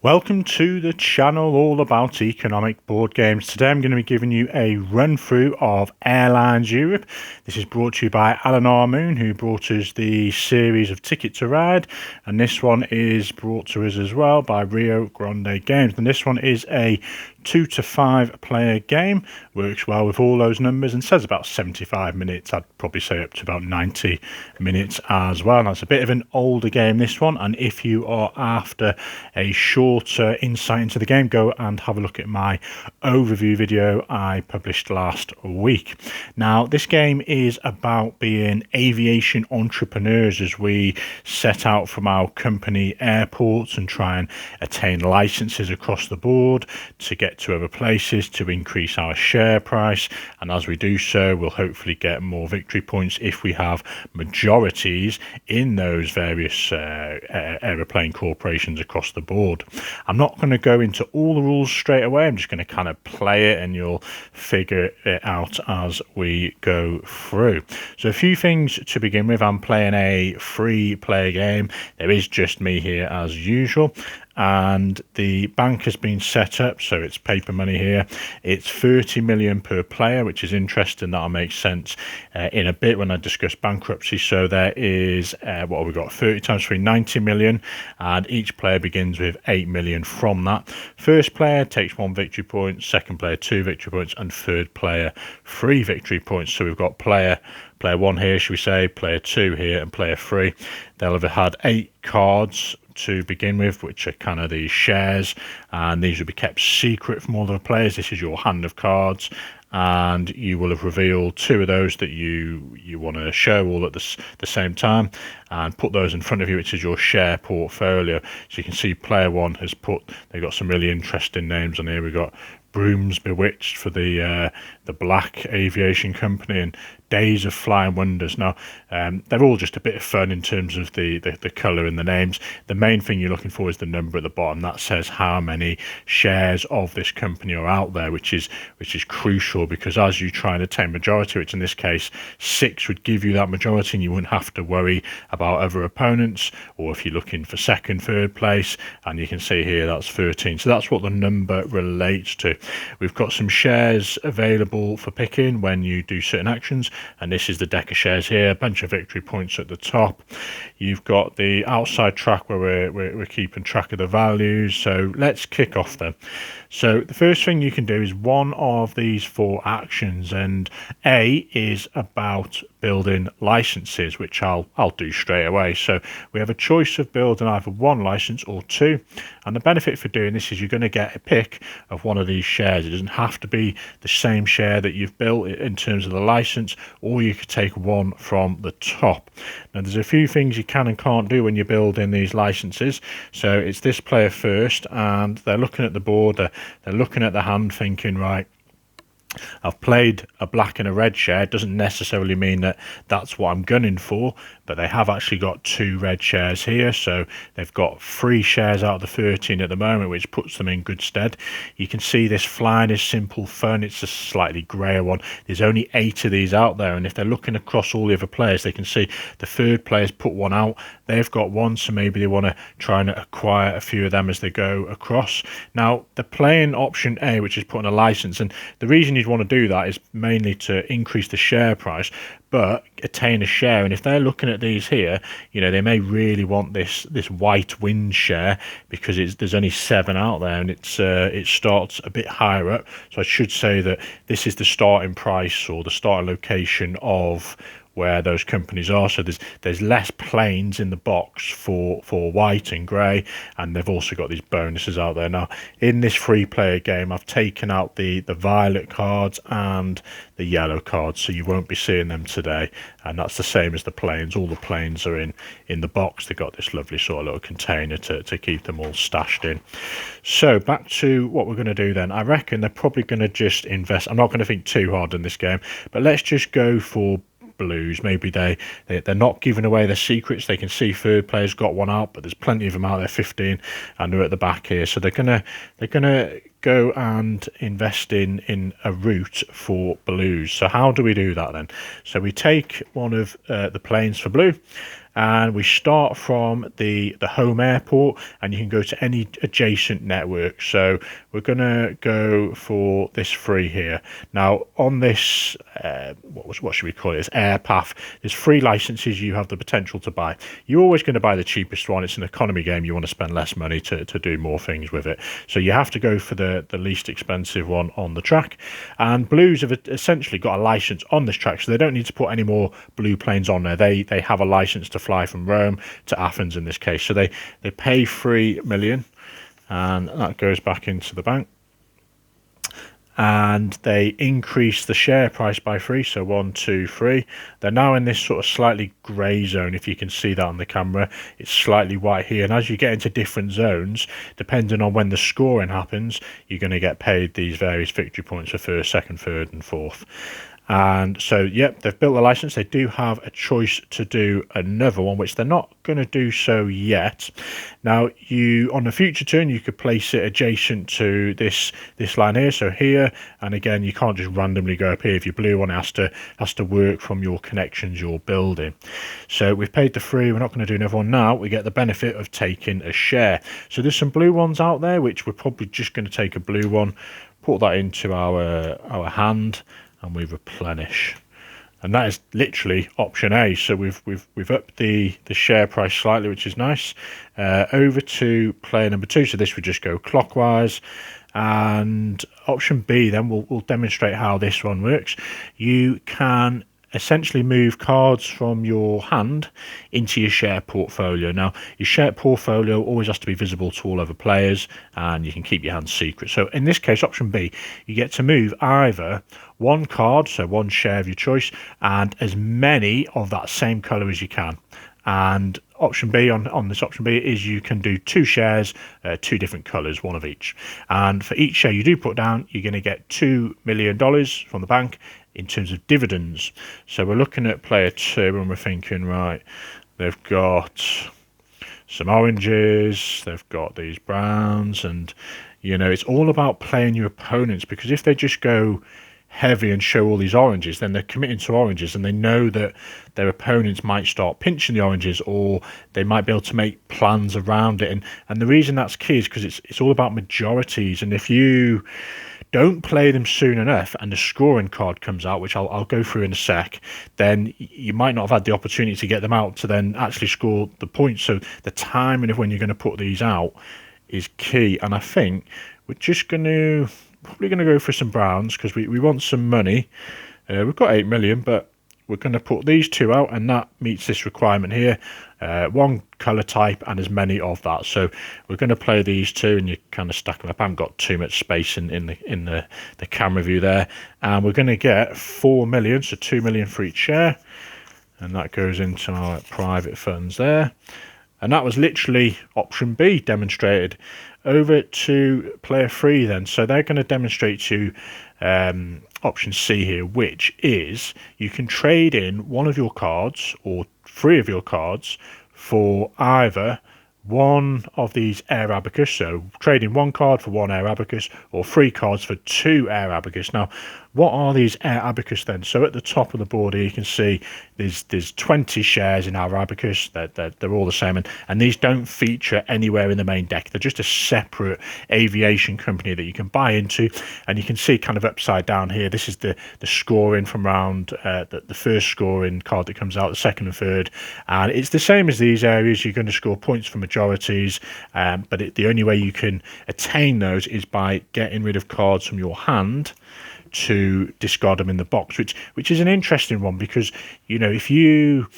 Welcome to the channel all about economic board games. Today I'm going to be giving you a run through of Airlines Europe. This is brought to you by Alan Armoon, who brought us the series of Ticket to Ride, and this one is brought to us as well by Rio Grande Games. And this one is a 2 to 5 player game, works well with all those numbers and says about 75 minutes. I'd probably say up to about 90 minutes as well. Now, it's a bit of an older game, this one, and if you are after a shorter insight into the game, go and have a look at my overview video I published last week. Now, this game is about being aviation entrepreneurs as we set out from our company airports and try and attain licenses across the board to get to other places to increase our share price, and as we do so we'll hopefully get more victory points if we have majorities in those various aeroplane corporations across the board. I'm not going to go into all the rules straight away. I'm just going to kind of play it and you'll figure it out as we go through. So a few things to begin with. I'm playing a free player game. There is just me here as usual, and the bank has been set up, so it's paper money here. It's 30 million per player, which is interesting. That'll make sense in a bit when I discuss bankruptcy. So there is what have we got, 30 times 3, 90 million, and each player begins with 8 million from that. First player takes 1 victory point, second player 2 victory points, and third player 3 victory points. So we've got player 1 here, should we say, player 2 here, and player 3. They'll have had 8 cards to begin with, which are kind of these shares, and these will be kept secret from all the players. This is your hand of cards, and you will have revealed 2 of those that you want to show all at the same time, and put those in front of you, which is your share portfolio. So you can see player 1 has they've got some really interesting names on here. We've got Brooms Bewitched for the Black Aviation Company, and Days of Flying Wonders. Now, they're all just a bit of fun in terms of the colour and the names. The main thing you're looking for is the number at the bottom. That says how many shares of this company are out there, which is crucial, because as you try and attain majority, which in this case 6 would give you that majority, and you wouldn't have to worry about other opponents, or if you're looking for second, third place, and you can see here that's 13. So that's what the number relates to. We've got some shares available for picking when you do certain actions, and this is the deck of shares here, a bunch of victory points at the top. You've got the outside track where we're keeping track of the values. So let's kick off then. So the first thing you can do is one of these 4 actions, and A is about building licenses, which I'll do straight away. So we have a choice of building either 1 license or 2, and the benefit for doing this is you're going to get a pick of one of these shares. It doesn't have to be the same share that you've built in terms of the license, or you could take 1 from the top. Now there's a few things you can and can't do when you're building these licenses. So it's this player first, and they're looking at the board, they're looking at the hand thinking, right, I've played a black and a red share. It doesn't necessarily mean that that's what I'm gunning for, but they have actually got 2 red shares here, so they've got 3 shares out of the 13 at the moment, which puts them in good stead. You can see this flying is simple fun. It's a slightly grayer one. There's only 8 of these out there, and if they're looking across all the other players, they can see the third player's put 1 out. They've got 1, so maybe they want to try and acquire a few of them as they go across. Now, they're playing option A, which is putting a license, and the reason you'd want to do that is mainly to increase the share price, but attain a share. And if they're looking at these here, you know, they may really want this white wind share, because there's only 7 out there, and it starts a bit higher up. So I should say that this is the starting price or the starting location of where those companies are. So there's less planes in the box for white and grey, and they've also got these bonuses out there. Now in this free player game, I've taken out the violet cards and the yellow cards, so you won't be seeing them today, and that's the same as the planes. All the planes are in the box. They've got this lovely sort of little container to keep them all stashed in. So back to what we're going to do then. I reckon they're probably going to just invest. I'm not going to think too hard in this game, but let's just go for blues. Maybe they're not giving away their secrets. They can see third players got 1 out, but there's plenty of them out there, 15, and they're at the back here. So they're gonna go and invest in a route for blues. So how do we do that then? So we take one of the planes for blue, and we start from the home airport, and you can go to any adjacent network. So we're going to go for this free here. Now on this, what should we call it? This AirPath. There's 3 licenses you have the potential to buy. You're always going to buy the cheapest one. It's an economy game. You want to spend less money to do more things with it. So you have to go for the least expensive one on the track. And Blues have essentially got a license on this track, so they don't need to put any more Blue planes on there. They have a license to fly from Rome to Athens in this case. So they pay 3 million, and that goes back into the bank. And they increase the share price by 3, so 1, 2, 3. They're now in this sort of slightly grey zone. If you can see that on the camera, it's slightly white here, and as you get into different zones, depending on when the scoring happens, you're going to get paid these various victory points for first, second, third and fourth. And so, yep, they've built a license. They do have a choice to do another one, which they're not going to do so yet. Now, you on a future turn, you could place it adjacent to this line here. So here, and again, you can't just randomly go up here. If you blue one, it has to work from your connections you're building. So we've paid the 3. We're not going to do another one now. We get the benefit of taking a share. So there's some blue ones out there, which we're probably just going to take a blue one, put that into our hand, and we replenish. And that is literally option A. So we've upped the share price slightly, which is nice. Over to player number 2. So this would just go clockwise. And option B then will demonstrate how this one works. You can essentially move cards from your hand into your share portfolio. Now, your share portfolio always has to be visible to all other players, and you can keep your hand secret. So in this case, option B, you get to move either 1 card, so 1 share of your choice, and as many of that same colour as you can. And option B on this option B is you can do 2 shares, 2 different colours, 1 of each. And for each share you do put down, you're going to get $2 million from the bank in terms of dividends. So we're looking at player 2 and we're thinking, right, they've got some oranges, they've got these browns, and you know, it's all about playing your opponents, because if they just go heavy and show all these oranges, then they're committing to oranges, and they know that their opponents might start pinching the oranges, or they might be able to make plans around it. And the reason that's key is because it's all about majorities, and if you don't play them soon enough and the scoring card comes out, which I'll go through in a sec, then you might not have had the opportunity to get them out to then actually score the points. So the timing of when you're going to put these out is key. And I think we're just probably going to go for some browns, because we want some money. We've got 8 million, but we're going to put these 2 out, and that meets this requirement here. 1 colour type and as many of that. So we're going to play these 2, and you kind of stack them up. I haven't got too much space in the camera view there. And we're going to get 4 million, so 2 million for each share. And that goes into our private funds there. And that was literally option B demonstrated. Over to player 3 then. So they're going to demonstrate to option C here, which is you can trade in 1 of your cards or 3 of your cards for either 1 of these Air Abacus, so trading 1 card for 1 Air Abacus, or 3 cards for 2 Air Abacus. Now, what are these Air Abacus then? So at the top of the board here, you can see there's 20 shares in Air Abacus. They're all the same, and these don't feature anywhere in the main deck. They're just a separate aviation company that you can buy into, and you can see kind of upside down here. This is the scoring from round the first scoring card that comes out, the second and third, and it's the same as these areas. You're going to score points for majorities, but the only way you can attain those is by getting rid of cards from your hand to discard them in the box, which is an interesting one, because you know, if your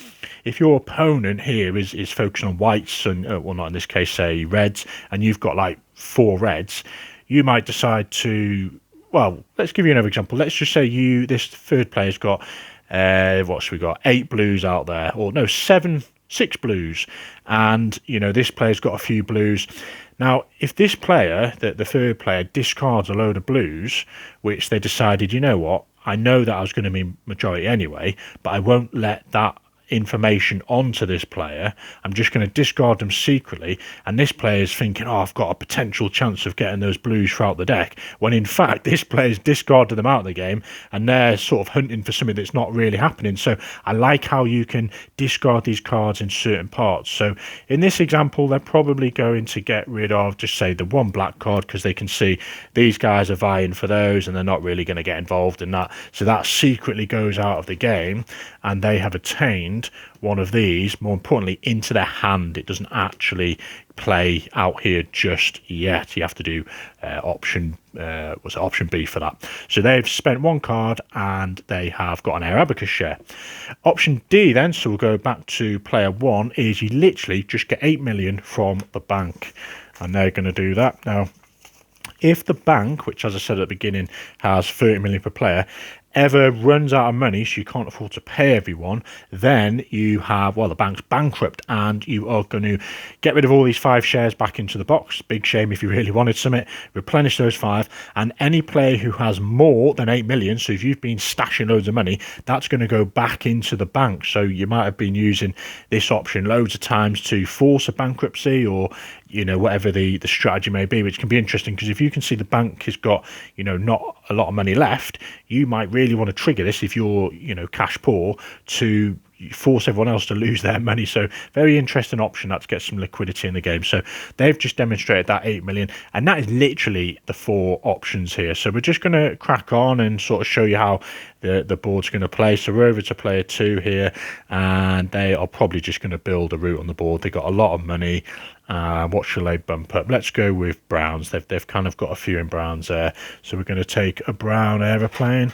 opponent here is focusing on whites and well, not in this case, say reds, and you've got like 4 reds, you might decide to, well, let's give you another example. Let's just say this third player's got what should we got 8 blues out there, or no, 6 blues, and you know, this player's got a few blues. Now, if this player, the third player, discards a load of blues, which they decided, you know what, I know that I was going to be majority anyway, but I won't let that information onto this player. I'm just going to discard them secretly, and this player is thinking, oh, I've got a potential chance of getting those blues throughout the deck, when in fact this player's discarded them out of the game and they're sort of hunting for something that's not really happening. So I like how you can discard these cards in certain parts. So in this example, they're probably going to get rid of, just say, the one black card, because they can see these guys are vying for those and they're not really going to get involved in that. So that secretly goes out of the game, and they have attained one of these, more importantly, into their hand. It doesn't actually play out here just yet. You have to do option B for that. So they've spent one card and they have got an Air Abacus share. Option D then, so we'll go back to player one, is you literally just get 8 million from the bank, and they're going to do that. Now, if the bank, which as I said at the beginning has 30 million per player, ever runs out of money, so you can't afford to pay everyone, then you have, well, the bank's bankrupt and you are going to get rid of all these 5 shares back into the box. Big shame if you really wanted some, replenish those 5, and any player who has more than 8 million, so if you've been stashing loads of money, that's going to go back into the bank. So you might have been using this option loads of times to force a bankruptcy, or whatever the strategy may be, which can be interesting, because if you can see the bank has got not a lot of money left, you might really want to trigger this if you're cash poor, to force everyone else to lose their money. So very interesting option that to get some liquidity in the game. So they've just demonstrated that 8 million, and that is literally the 4 options here. So we're just going to crack on and sort of show you how the board's going to play. So we're over to player 2 here, and they are probably just going to build a route on the board. They've got a lot of money. What shall they bump up? Let's go with browns. They've kind of got a few in browns there. So we're going to take a brown aeroplane.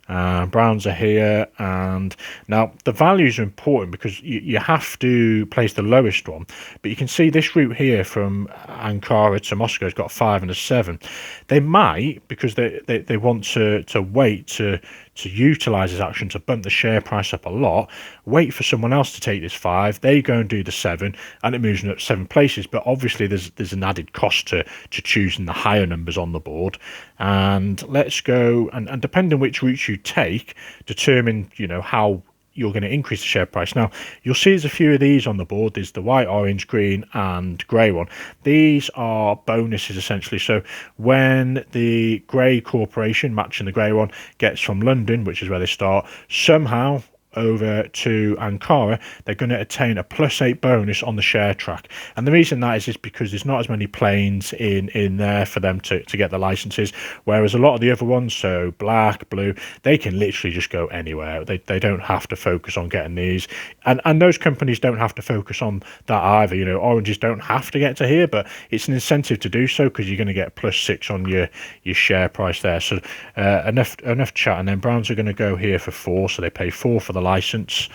Browns are here, and now the values are important because you have to place the lowest one, but you can see this route here from Ankara to Moscow has got a 5 and a 7. They might, because they want to wait to utilize this action to bump the share price up a lot, wait for someone else to take this 5, they go and do the 7, and it moves up 7 places. But obviously there's an added cost to choosing the higher numbers on the board. And let's go, and depending which route you take, determine how you're going to increase the share price. Now, you'll see there's a few of these on the board. There's the white, orange, green, and grey one. These are bonuses, essentially. So when the grey corporation, matching the grey one, gets from London, which is where they start, somehow over to Ankara, they're going to attain a +8 bonus on the share track. And the reason that is because there's not as many planes in there for them to get the licenses, whereas a lot of the other ones, so black, blue, they can literally just go anywhere. They don't have to focus on getting these, and those companies don't have to focus on that either. Oranges don't have to get to here, but it's an incentive to do so, because you're going to get +6 on your share price there. So enough chat. And then browns are going to go here for 4, so they pay 4 for the license,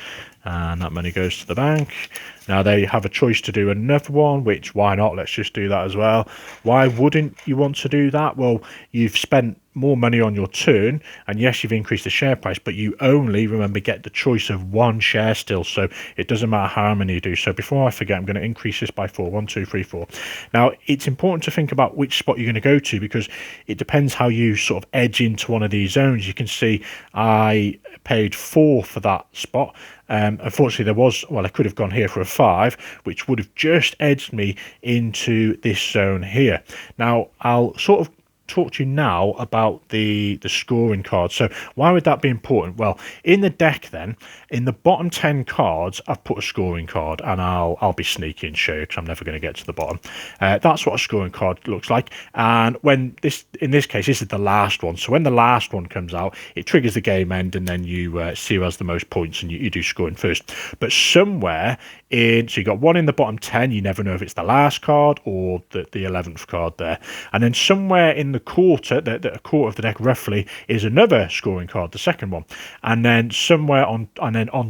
and that money goes to the bank. Now they have a choice to do another one, which, why not? Let's just do that as well. Why wouldn't you want to do that? Well, you've spent more money on your turn, and yes, you've increased the share price, but you only, remember, get the choice of 1 share still, so it doesn't matter how many you do. So before I forget, I'm going to increase this by 4. 1, 2, 3, 4. Now it's important to think about which spot you're going to go to, because it depends how you sort of edge into one of these zones. You can see I paid 4 for that spot. Unfortunately, I could have gone here for a 5, which would have just edged me into this zone here. Now I'll sort of talk to you now about the scoring cards. So why would that be important? Well, in the deck then, in the bottom 10 cards, I've put a scoring card, and I'll be sneaky and show you, because I'm never going to get to the bottom. That's what a scoring card looks like. And when in this case, this is the last one. So when the last one comes out, it triggers the game end, and then you see who has the most points, and you do scoring first. But somewhere so you got one in the bottom 10, you never know if it's the last card or the 11th card there. And then somewhere in the quarter, a quarter of the deck roughly, is another scoring card, the second one. And then somewhere on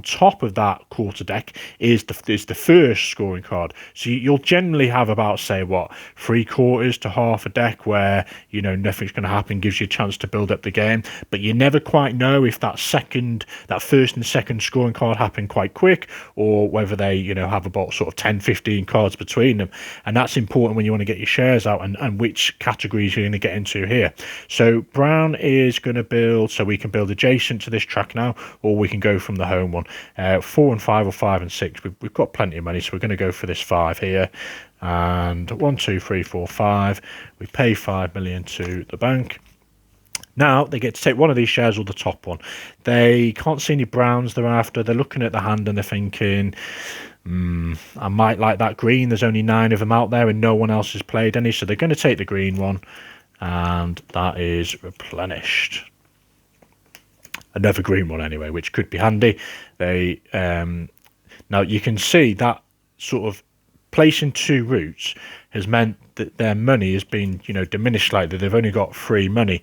top of that quarter deck is the first scoring card. So you'll generally have about, say, 3/4 to half a deck where nothing's going to happen, gives you a chance to build up the game. But you never quite know if that first and second scoring card happen quite quick, or whether they have about sort of 10-15 cards between them. And that's important when you want to get your shares out, and which categories you're going to get into here. So brown is going to build, so we can build adjacent to this track now, or we can go from the home one. 4 and 5 or 5 and 6. We've got plenty of money, so we're going to go for this 5 here. And 1, 2, 3, 4, 5. We pay 5 million to the bank. Now they get to take one of these shares or the top one. They can't see any browns they're after. They're looking at the hand and they're thinking, I might like that green. There's only 9 of them out there and no one else has played any. So they're going to take the green one, and that is replenished. Another green one anyway, which could be handy. They now you can see that sort of placing 2 routes has meant that their money has been, diminished slightly. They've only got free money,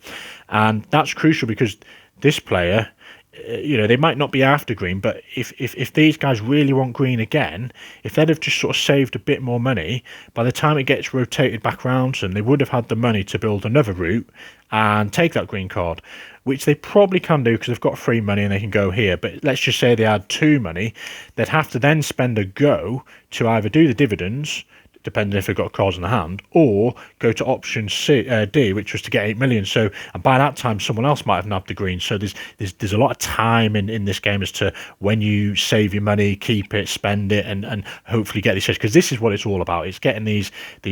and that's crucial because this player, they might not be after green, but if these guys really want green again, if they'd have just sort of saved a bit more money, by the time it gets rotated back around to them, they would have had the money to build another route and take that green card, which they probably can do because they've got free money and they can go here. But let's just say they had 2 money, they'd have to then spend a go to either do the dividends, depending if they've got cards in the hand, or go to option D, which was to get 8 million. So, and by that time, someone else might have nabbed the green. So there's a lot of time in this game as to when you save your money, keep it, spend it, and hopefully get these shares, because this is what it's all about. It's getting these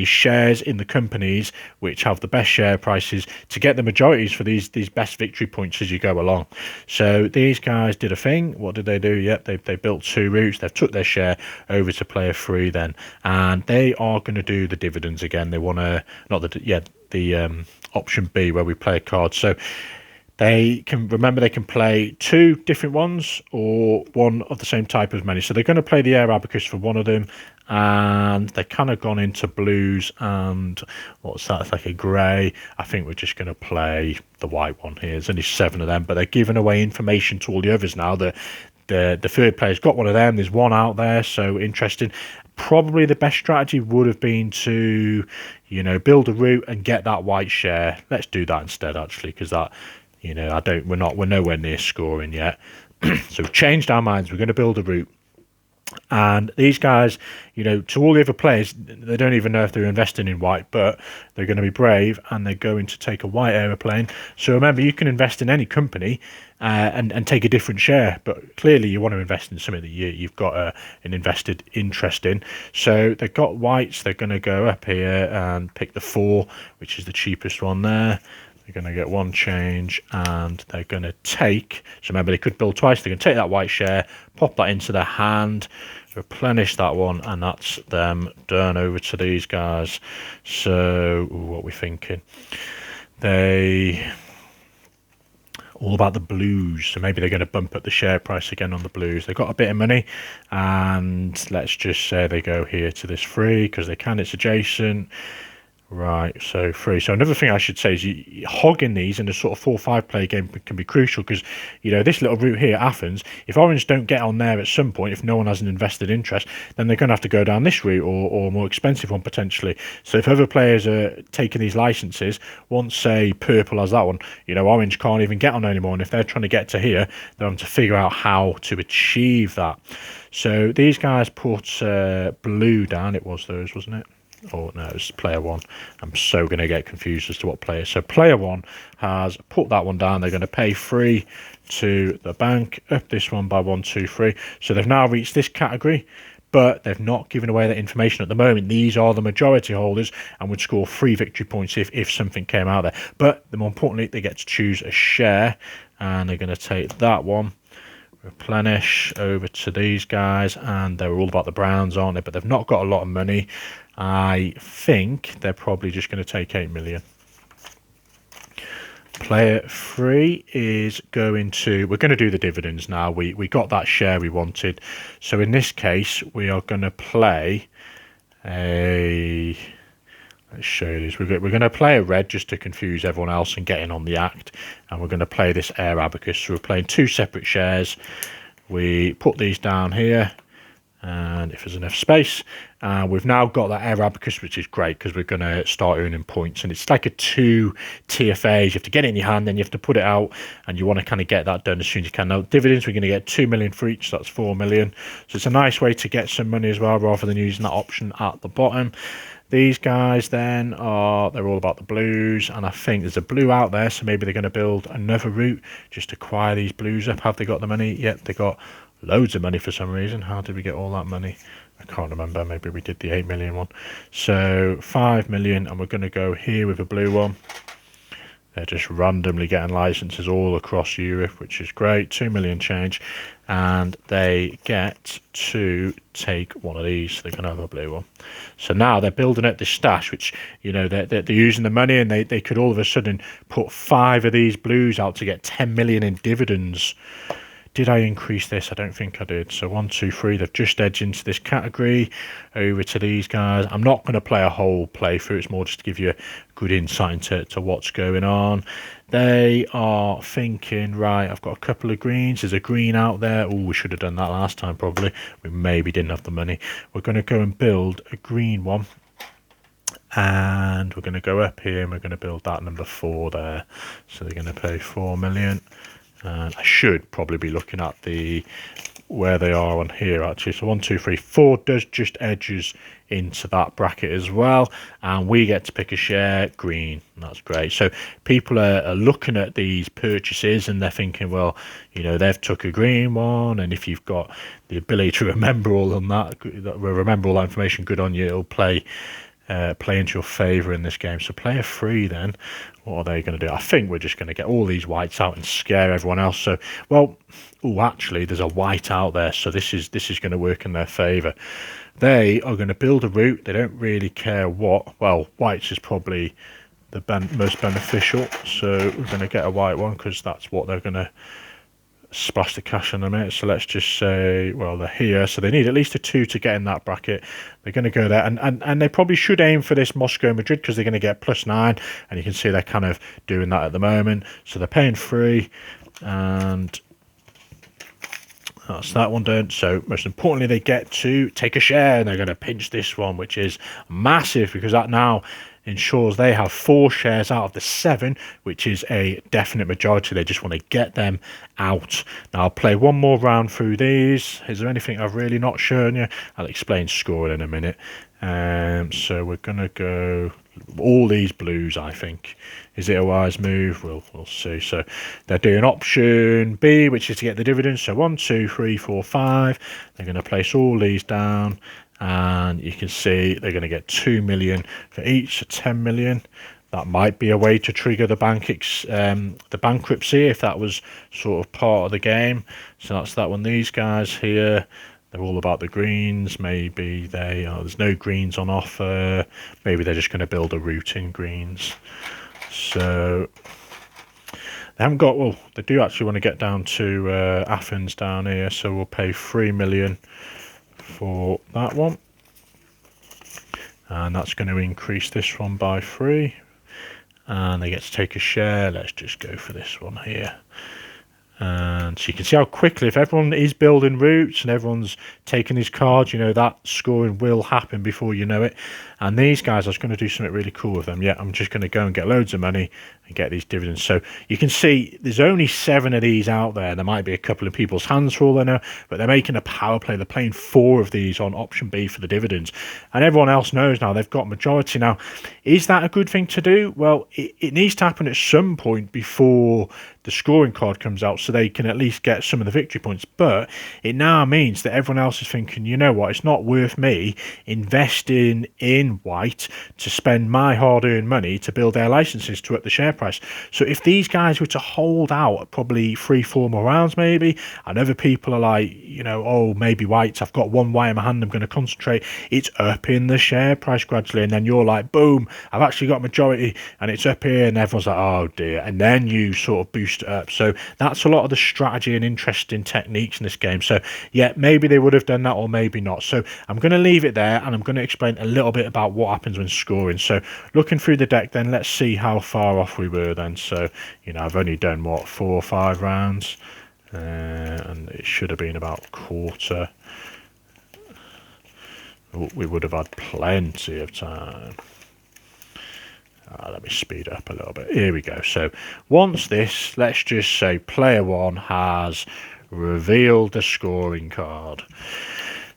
shares in the companies which have the best share prices to get the majorities for these best victory points as you go along. So these guys did a thing. What did they do? Yep, they built 2 routes. They've took their share over to player 3 then, and they are going to do the dividends again. They want to the option B where we play a card. So they can play 2 different ones or one of the same type as many. So they're going to play the air abacus for one of them, and they've kind of gone into blues and what's that? It's like a grey. I think we're just going to play the white one here. There's only 7 of them, but they're giving away information to all the others now. The third player's got one of them. There's one out there, so interesting. Probably the best strategy would have been to, build a route and get that white share. Let's do that instead, actually, because that, we're nowhere near scoring yet. So we've changed our minds. We're going to build a route. And these guys, to all the other players, they don't even know if they're investing in white, but they're going to be brave and they're going to take a white aeroplane. So remember, you can invest in any company and take a different share, but clearly you want to invest in something that you've got an invested interest in. So they've got whites. They're going to go up here and pick the 4, which is the cheapest one there. They're going to get 1 change, and they're going to take, so remember they could build twice, they're going to take that white share, pop that into their hand, replenish that one, and that's them done. Over to these guys. So what are we thinking? They all about the blues, so maybe they're going to bump up the share price again on the blues. They've got a bit of money, and let's just say they go here to this 3 because they can, it's adjacent. Right, so 3. So another thing I should say is hogging these in a sort of 4-5 player game can be crucial, because this little route here, Athens, if Orange don't get on there at some point, if no one has an invested interest, then they're going to have to go down this route or a more expensive one potentially. So if other players are taking these licenses, once say purple has that one, Orange can't even get on anymore, and if they're trying to get to here, they're having to figure out how to achieve that. So these guys put blue down. It was those, wasn't it? Oh no, it's player 1. I'm so going to get confused as to what player. So player 1 has put that one down. They're going to pay 3 to the bank, up this one by 1, 2, 3. So they've now reached this category, but they've not given away that information at the moment. These are the majority holders and would score 3 victory points if something came out there. But the more importantly, they get to choose a share, and they're going to take that one, replenish over to these guys, and they're all about the browns, aren't they? But they've not got a lot of money. I think they're probably just going to take 8 million. Player 3 is going to, we're going to do the dividends now. We got that share we wanted. So in this case, we are going to play a, let's show you this. We're going to play a red just to confuse everyone else and get in on the act. And we're going to play this air abacus. So we're playing 2 separate shares. We put these down here, and if there's enough space, we've now got that air abacus, which is great because we're going to start earning points. And it's like a 2 TFAs. You have to get it in your hand, then you have to put it out, and you want to kind of get that done as soon as you can. Now dividends, we're going to get 2 million for each, so that's 4 million. So it's a nice way to get some money as well, rather than using that option at the bottom. These guys then they're all about the blues, and I think there's a blue out there, so maybe they're going to build another route just to acquire these blues up. Have they got the money? Yep, they got loads of money for some reason. How did we get all that money? I can't remember. Maybe we did the 8 million one. So 5 million, and we're going to go here with a blue one. They're just randomly getting licenses all across Europe, which is great. 2 million change, and they get to take one of these. So they're going to have a blue one. So now they're building up this stash, which, you know, they're using the money, and they could all of a sudden put 5 of these blues out to get 10 million in dividends. Did I increase this? I don't think I did. So 1, 2, 3. They've just edged into this category. Over to these guys. I'm not going to play a whole playthrough. It's more just to give you a good insight into what's going on. They are thinking, right, I've got a couple of greens. There's a green out there. Oh, we should have done that last time probably. We maybe didn't have the money. We're going to go and build a green one. And we're going to go up here and we're going to build that number 4 there. So they're going to pay 4 million. And I should probably be looking at where they are on here actually. So 1, 2, 3, 4 does just edges into that bracket as well, and we get to pick a share green, and that's great. So people are looking at these purchases and they're thinking, well, you know, they've took a green one, and if you've got the ability to remember all on that, remember all that information, good on you. It'll play into your favour in this game. So player 3 then, what are they going to do? I think we're just going to get all these whites out and scare everyone else. So, well, oh, actually, there's a white out there, so this is going to work in their favour. They are going to build a route. They don't really care what. Well, whites is probably the most beneficial, so we're going to get a white one because that's what they're going to splash the cash in a minute. So let's just say, well, they're here, so they need at least a 2 to get in that bracket. They're going to go there, and they probably should aim for this Moscow Madrid because they're going to get +9, and you can see they're kind of doing that at the moment. So they're paying 3, and that's that one done. So most importantly, they get to take a share, and they're going to pinch this one, which is massive because that now ensures they have 4 shares out of the 7, which is a definite majority. They just want to get them out. Now I'll play one more round through these. Is there anything I've really not shown you? I'll explain scoring in a minute. So we're going to go all these blues, I think. Is it a wise move? We'll see. So they're doing option B, which is to get the dividends. So 1, 2, 3, 4, 5. They're going to place all these down, and you can see they're going to get 2 million for each, so 10 million. That might be a way to trigger the bankruptcy if that was sort of part of the game. So that's that one. These guys here, they're all about the greens. Maybe there's no greens on offer. Maybe they're just going to build a route in greens. So they haven't got, well, they do actually want to get down to Athens down here, so we'll pay 3 million for that one, and that's going to increase this one by 3, and they get to take a share. Let's just go for this one here. And so you can see how quickly, if everyone is building routes and everyone's taking these cards, you know, that scoring will happen before you know it. And these guys, I was going to do something really cool with them. Yeah, I'm just going to go and get loads of money and get these dividends. So you can see there's only 7 of these out there. There might be a couple of people's hands for all I know, but they're making a power play. They're playing 4 of these on option B for the dividends. And everyone else knows now they've got majority. Now, is that a good thing to do? Well, it needs to happen at some point before the scoring card comes out so they can at least get some of the victory points. But it now means that everyone else is thinking, you know what, it's not worth me investing in white to spend my hard-earned money to build their licenses to up the share price. So if these guys were to hold out probably 3-4 more rounds maybe, and other people are like, you know, oh, maybe whites, I've got one white in my hand, I'm going to concentrate, it's up in the share price gradually, and then you're like, boom, I've actually got majority and it's up here, and everyone's like, oh dear, and then you sort of boost it up. So that's a lot of the strategy and interesting techniques in this game. So yeah, maybe they would have done that or maybe not. So I'm going to leave it there, and I'm going to explain a little bit about what happens when scoring. So looking through the deck then, let's see how far off we were then. So, you know, I've only done what, 4 or 5 rounds, and it should have been about a quarter. We would have had plenty of time. Let me speed up a little bit. Here we go. So once this, let's just say player 1 has revealed the scoring card.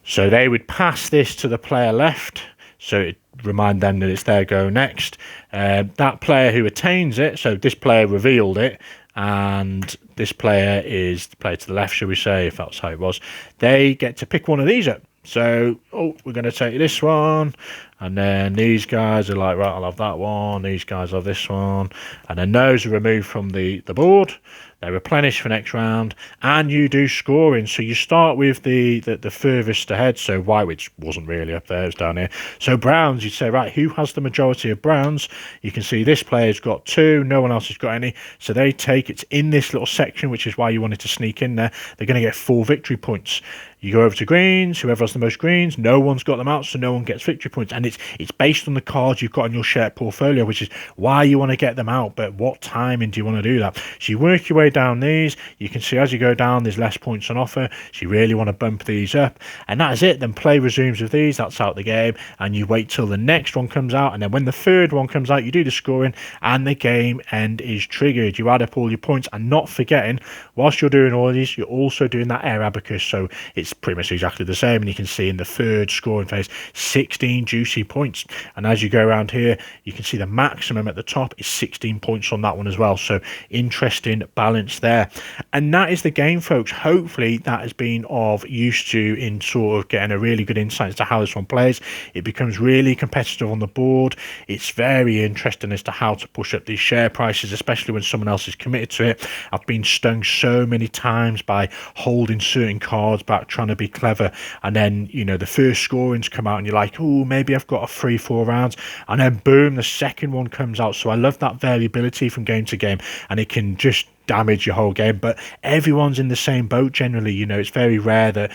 So they would pass this to the player left. so it remind them that it's their go next. That player who attains it, so this player revealed it, and this player is the player to the left, shall we say, if that's how it was, they get to pick one of these up. So, we're going to take this one, and then these guys are like, right, I'll have that one, these guys have this one, and then those are removed from the board. They're replenished for next round, and you do scoring. So you start with the furthest ahead, so white, which wasn't really up there, it's down here. So browns, you'd say, right, who has the majority of browns? You can see this player's got 2, no one else has got any, so they take, it's in this little section, which is why you wanted to sneak in there. They're going to get 4 victory points. You go over to greens, whoever has the most greens, no one's got them out, so no one gets victory points. And it's based on the cards you've got in your shared portfolio, which is why you want to get them out, but what timing do you want to do that? So you work your way down these, you can see as you go down there's less points on offer, so you really want to bump these up, and that is it. Then play resumes with these, that's out the game, and you wait till the next one comes out, and then when the third one comes out you do the scoring, and the game end is triggered. You add up all your points, and not forgetting, whilst you're doing all of these, you're also doing that air abacus, so it's pretty much exactly the same, and you can see in the third scoring phase 16 juicy points, and as you go around here you can see the maximum at the top is 16 points on that one as well. So interesting balance there, and that is the game, folks. Hopefully that has been of use to you in sort of getting a really good insight as to how this one plays. It becomes really competitive on the board. It's very interesting as to how to push up these share prices, especially when someone else is committed to it. I've been stung so many times by holding certain cards back, trying to be clever, and then the first scorings come out and you're like, oh, maybe I've got a 3-4 rounds, and then boom, the second one comes out. So I love that variability from game to game, and it can just damage your whole game. But everyone's in the same boat generally. It's very rare that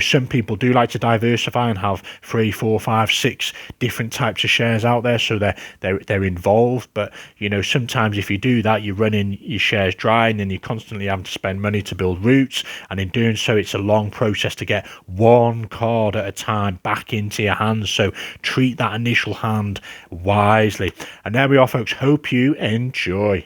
some people do like to diversify and have 3, 4, 5, 6 different types of shares out there, so they're involved. But sometimes if you do that, you're running your shares dry, and then you're constantly having to spend money to build roots, and in doing so it's a long process to get one card at a time back into your hands. So treat that initial hand wisely. And there we are, folks. Hope you enjoy.